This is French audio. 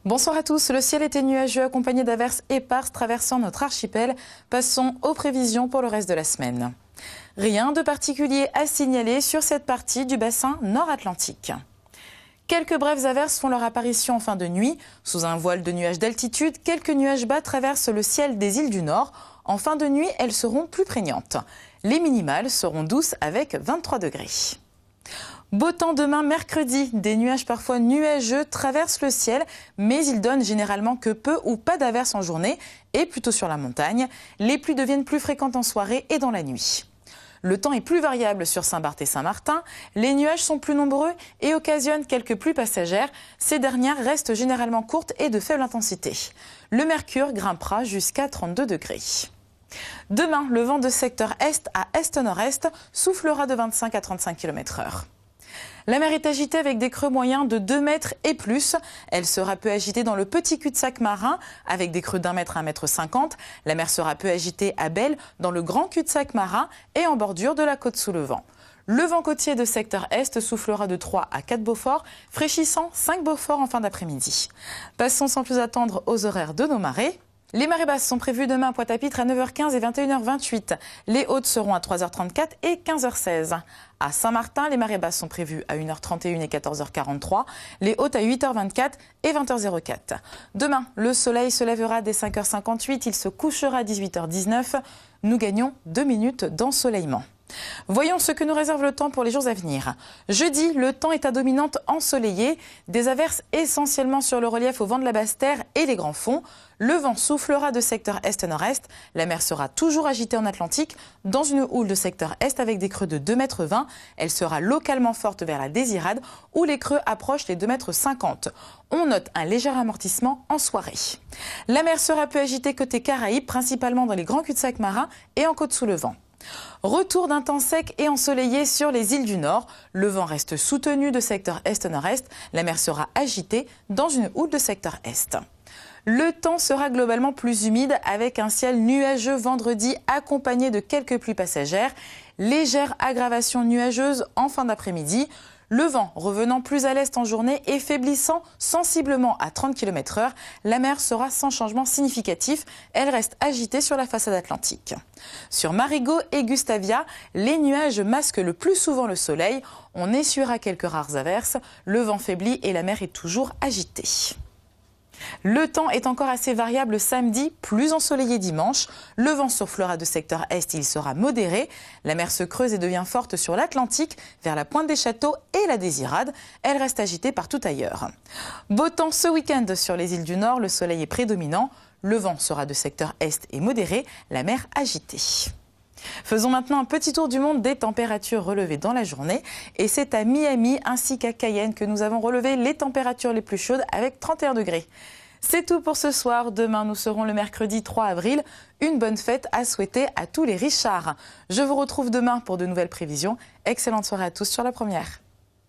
Bonsoir à tous, le ciel était nuageux accompagné d'averses éparses traversant notre archipel. Passons aux prévisions pour le reste de la semaine. Rien de particulier à signaler sur cette partie du bassin nord-atlantique. Quelques brèves averses font leur apparition en fin de nuit. Sous un voile de nuages d'altitude, quelques nuages bas traversent le ciel des îles du Nord. En fin de nuit, elles seront plus prégnantes. Les minimales seront douces avec 23 degrés. Beau temps demain mercredi, des nuages parfois nuageux traversent le ciel, mais ils donnent généralement que peu ou pas d'averses en journée et plutôt sur la montagne. Les pluies deviennent plus fréquentes en soirée et dans la nuit. Le temps est plus variable sur Saint-Barth et Saint-Martin. Les nuages sont plus nombreux et occasionnent quelques pluies passagères. Ces dernières restent généralement courtes et de faible intensité. Le mercure grimpera jusqu'à 32 degrés. Demain, le vent de secteur est à est-nord-est soufflera de 25 à 35 km/h. La mer est agitée avec des creux moyens de 2 mètres et plus. Elle sera peu agitée dans le petit cul-de-sac marin avec des creux d'1 mètre à 1,50 m. La mer sera peu agitée à Belle dans le grand cul-de-sac marin et en bordure de la côte sous le vent. Le vent côtier de secteur est soufflera de 3 à 4 Beaufort, fraîchissant 5 Beaufort en fin d'après-midi. Passons sans plus attendre aux horaires de nos marées. Les marées basses sont prévues demain à Pointe-à-Pitre à 9h15 et 21h28. Les hautes seront à 3h34 et 15h16. À Saint-Martin, les marées basses sont prévues à 1h31 et 14h43. Les hautes à 8h24 et 20h04. Demain, le soleil se lèvera dès 5h58. Il se couchera à 18h19. Nous gagnons 2 minutes d'ensoleillement. Voyons ce que nous réserve le temps pour les jours à venir. Jeudi, le temps est à dominante ensoleillée. Des averses essentiellement sur le relief au vent de la basse terre et les grands fonds. Le vent soufflera de secteur est-nord-est. La mer sera toujours agitée en Atlantique dans une houle de secteur est avec des creux de 2,20 m. Elle sera localement forte vers la Désirade où les creux approchent les 2,50 m. On note un léger amortissement en soirée. La mer sera peu agitée côté Caraïbes, principalement dans les grands cul-de-sac marins et en côte sous le vent. Retour d'un temps sec et ensoleillé sur les îles du Nord. Le vent reste soutenu de secteur est-nord-est. La mer sera agitée dans une houle de secteur est. Le temps sera globalement plus humide avec un ciel nuageux vendredi accompagné de quelques pluies passagères. Légère aggravation nuageuse en fin d'après-midi. Le vent revenant plus à l'est en journée et faiblissant sensiblement à 30 km/h, la mer sera sans changement significatif. Elle reste agitée sur la façade atlantique. Sur Marigot et Gustavia, les nuages masquent le plus souvent le soleil. On essuiera quelques rares averses. Le vent faiblit et la mer est toujours agitée. Le temps est encore assez variable samedi, plus ensoleillé dimanche. Le vent soufflera de secteur est, il sera modéré. La mer se creuse et devient forte sur l'Atlantique, vers la Pointe des Châteaux et la Désirade. Elle reste agitée partout ailleurs. Beau temps ce week-end sur les îles du Nord, le soleil est prédominant. Le vent sera de secteur est et modéré, la mer agitée. Faisons maintenant un petit tour du monde des températures relevées dans la journée. Et c'est à Miami ainsi qu'à Cayenne que nous avons relevé les températures les plus chaudes avec 31 degrés. C'est tout pour ce soir. Demain, nous serons le mercredi 3 avril. Une bonne fête à souhaiter à tous les Richards. Je vous retrouve demain pour de nouvelles prévisions. Excellente soirée à tous sur La Première.